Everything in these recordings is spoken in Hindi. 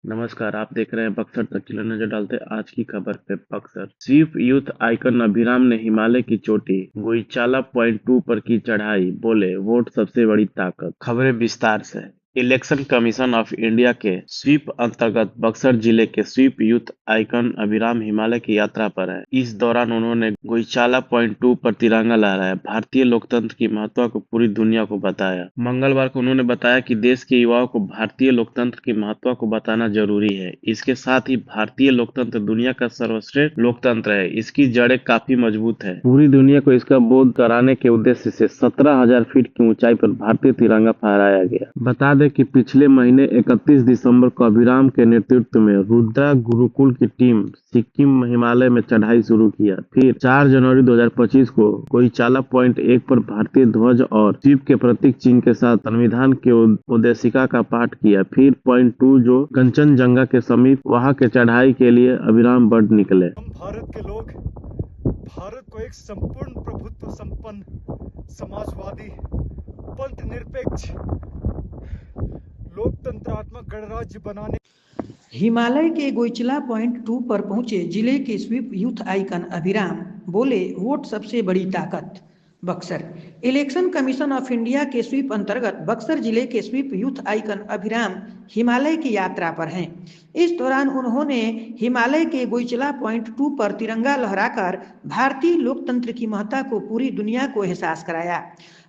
नमस्कार, आप देख रहे हैं बक्सर तक की नजर डालते हैं आज की खबर पे। बक्सर स्वीप यूथ आइकन अभिराम ने हिमालय की चोटी गोईचाला .2 पर की चढ़ाई, बोले वोट सबसे बड़ी ताकत। खबरें विस्तार से। इलेक्शन कमीशन ऑफ इंडिया के स्वीप अंतर्गत बक्सर जिले के स्वीप यूथ आइकन अभिराम हिमालय की यात्रा पर है। इस दौरान उन्होंने गोईचाला .2 पर तिरंगा लहराया, भारतीय लोकतंत्र की महत्व को पूरी दुनिया को बताया। मंगलवार को उन्होंने बताया कि देश के युवाओं को भारतीय लोकतंत्र की महत्व को बताना जरूरी है। इसके साथ ही भारतीय लोकतंत्र दुनिया का सर्वश्रेष्ठ लोकतंत्र है, इसकी जड़ें काफी मजबूत है। पूरी दुनिया को इसका बोध कराने के उद्देश्य से 17,000 फीट की ऊंचाई पर भारतीय तिरंगा फहराया गया। बता दें कि पिछले महीने 31 दिसंबर को अभिराम के नेतृत्व में रुद्रा गुरुकुल की टीम सिक्किम हिमालय में चढ़ाई शुरू किया। फिर 4 जनवरी 2025 को कोईचाला .1 पर भारतीय ध्वज और द्वीप के प्रतीक चिन्ह के साथ संविधान के उद्देशिका का पाठ किया। फिर .2 जो कंचनजंगा के समीप, वहां के चढ़ाई के लिए अभिराम बढ़ निकले। हम भारत के लोग भारत को एक संपूर्ण प्रभुत्व संपन्न समाजवादी पंथ निरपेक्ष लोकतंत्रात्मक गणराज्य बनाने हिमालय के गोइचला .2 पर पहुंचे जिले के स्वीप यूथ आइकन अभिराम बोले वोट सबसे बड़ी ताकत। Buxar election commission of India के स्वीप अंतर्गत बक्सर जिले के स्वीप यूथ आइकन अभिराम हिमालय की यात्रा पर हैं। इस दौरान उन्होंने हिमालय के गोइचला .2 पर तिरंगा लहराकर भारतीय लोकतंत्र की महत्ता को पूरी दुनिया को एहसास कराया।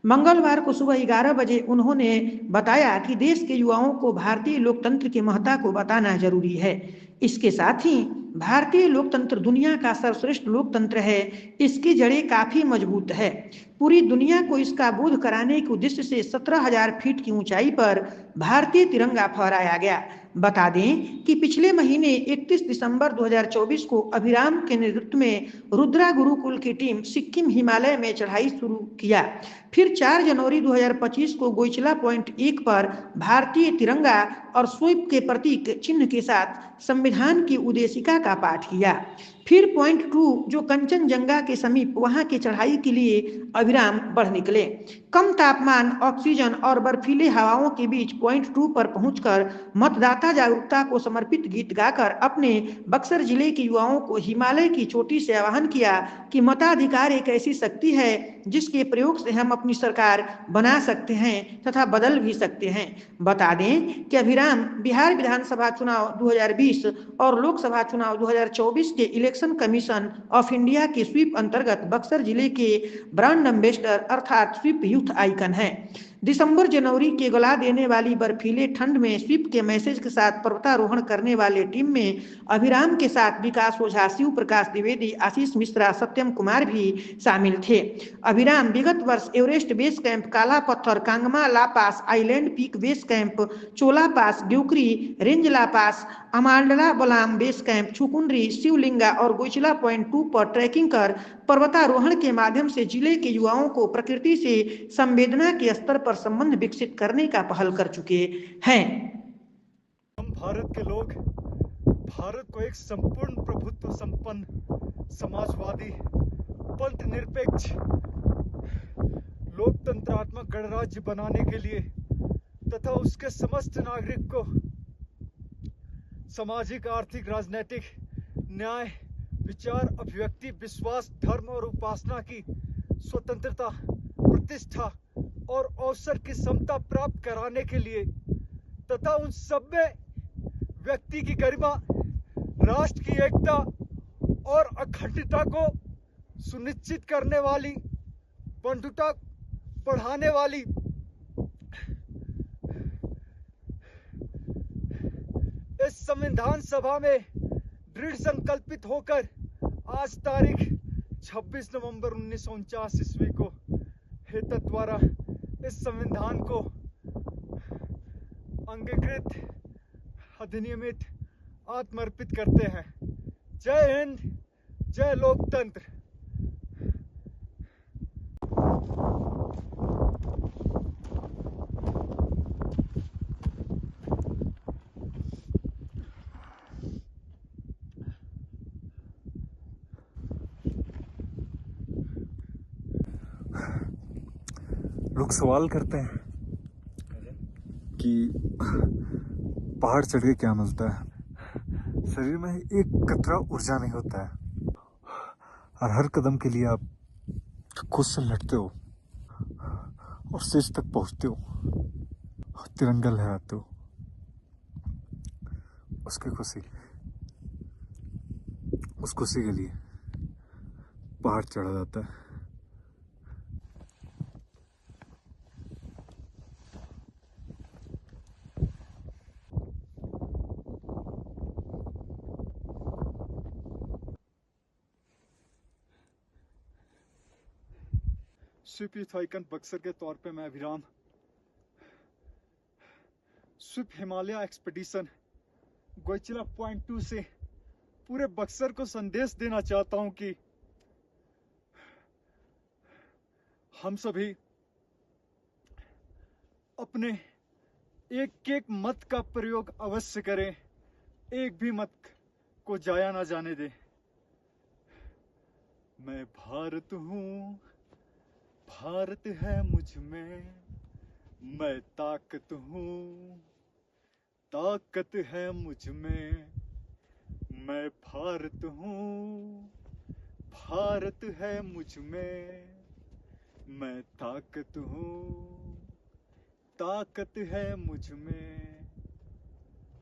मंगलवार को सुबह 11 बजे उन्होंने बताया कि देश के युवाओं को भारतीय लोकतंत्र की महत्ता को बताना जरूरी है। इसके साथ ही भारतीय लोकतंत्र दुनिया का सर्वश्रेष्ठ लोकतंत्र है, इसकी जड़ें काफी मजबूत है। पूरी दुनिया को इसका बोध कराने के उद्देश्य से 17,000 फीट की ऊंचाई पर भारतीय तिरंगा फहराया गया। बता दें कि पिछले महीने 31 दिसंबर 2024 को अभिराम के नेतृत्व में रुद्रा गुरुकुल की टीम सिक्किम हिमालय में चढ़ाई शुरू किया। फिर 4 जनवरी 2025 को गोइचला .1 पर भारतीय तिरंगा और स्वीप के प्रतीक चिन्ह के साथ संविधान की उद्देशिका का पाठ किया। फिर .2 जो कंचनजंगा के समीप, वहां की चढ़ाई के लिए अभिराम बढ़ निकले। कम तापमान, ऑक्सीजन और बर्फीले हवाओं के बीच .2 पर पहुंचकर मतदाता जागरूकता को समर्पित गीत गाकर अपने बक्सर जिले के युवाओं को हिमालय की चोटी से आह्वान किया कि मताधिकार एक ऐसी शक्ति है जिसके प्रयोग से हम अपनी सरकार बना सकते हैं तथा बदल भी सकते हैं। बता दें कि अभिराम बिहार विधानसभा चुनाव 2020 और लोकसभा चुनाव 2024 के इलेक्शन कमीशन ऑफ इंडिया के स्वीप अंतर्गत बक्सर जिले के ब्रांड एम्बेसडर अर्थात स्वीप यूथ आइकन है। दिसंबर जनवरी के गला देने वाली बर्फीले ठंड में स्वीप के मैसेज के साथ पर्वतारोहण करने वाले टीम में अभिराम के साथ विकास ओझा, शिव प्रकाश द्विवेदी, आशीष मिश्रा, सत्यम कुमार भी शामिल थे। अभिराम विगत वर्ष एवरेस्ट बेस कैंप, काला पत्थर, कांगमा ला पास, आइलैंड पीक बेस कैंप, चोला पास, ड्यूकरी रेंज ला पास, अमांडला बलाम बेस कैंप, छुकुंद्री, शिवलिंगा और गोइचला .2 पर ट्रैकिंग कर पर्वतारोहण के माध्यम से जिले के युवाओं को प्रकृति से संवेदना के स्तर पर संबंध विकसित करने का पहल कर चुके हैं। हम भारत के लोग भारत को एक संपूर्ण प्रभुत्व संपन्न समाजवादी पंथ निरपेक्ष लोकतंत्रात्मक गणराज्य बनाने के लिए तथा उसके समस्त नागरिक को सामाजिक, आर्थिक, राजनीतिक, न्याय, विचार, अभिव्यक्ति, विश्वास, धर्म और उपासना की स्वतंत्रता, प्रतिष्ठा और अवसर की समता प्राप्त कराने के लिए तथा उन सब में व्यक्ति की गरिमा, राष्ट्र की एकता और अखंडता को सुनिश्चित करने वाली, बंधुता बढ़ाने वाली इस संविधान सभा में दृढ़ संकल्पित होकर आज तारीख 26 नवंबर 1949 ईस्वी को हेतु द्वारा इस संविधान को अंगीकृत, अधिनियमित, आत्मर्पित करते हैं। जय हिंद, जय लोकतंत्र। लोग सवाल करते हैं कि पहाड़ चढ़ के क्या मिलता है? शरीर में एक कतरा ऊर्जा नहीं होता है और हर कदम के लिए आप खुद से लड़ते हो और स्टेज तक पहुंचते हो, तिरंगा लहराते हो। उसकी खुशी, उस खुशी के लिए पहाड़ चढ़ा जाता है। स्वीप यूथ आइकन बक्सर के तौर पे मैं अभिराम स्वीप हिमालय एक्सपेडिशन गोइचला पॉइंट 2 से पूरे बक्सर को संदेश देना चाहता हूं कि हम सभी अपने एक एक मत का प्रयोग अवश्य करें, एक भी मत को जाया ना जाने दें। मैं भारत हूं, भारत है मुझ में, मैं ताकत हूं, ताकत है मुझ में, मैं भारत हूं, भारत है मुझ में, मैं ताकत हूं, ताकत है मुझ में।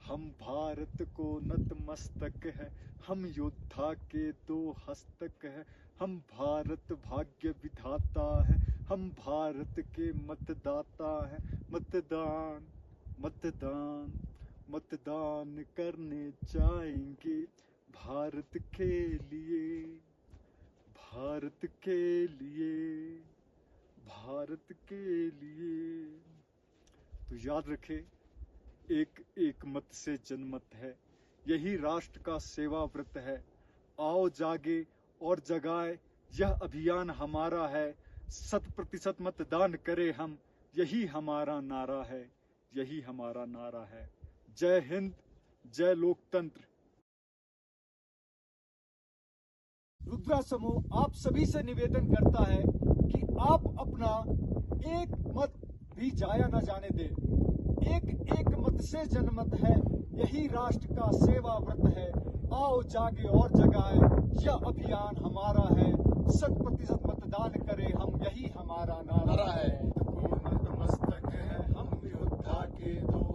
हम भारत को नतमस्तक है, हम योद्धा के 2 हस्तक है, हम भारत भाग्य विधाता है, हम भारत के मतदाता है। मतदान मतदान मतदान करने जाएंगे भारत के लिए, भारत के लिए, भारत के लिए। तो याद रखें, एक एक मत से जनमत है, यही राष्ट्र का सेवा व्रत है। आओ जागे और जगाए, यह अभियान हमारा है। 100% मतदान करें हम, यही हमारा नारा है, यही हमारा नारा है। जय हिंद, जय लोकतंत्र। रुद्रा समूह आप सभी से निवेदन करता है कि आप अपना एक मत भी जाया न जाने दें। एक एक मत से जनमत है, यही राष्ट्र का सेवा व्रत है। आओ जागे और जगाए, यह अभियान हमारा है। 100% मतदान करें हम, यही हमारा नारा है। नतमस्तक है हम योद्धा के 2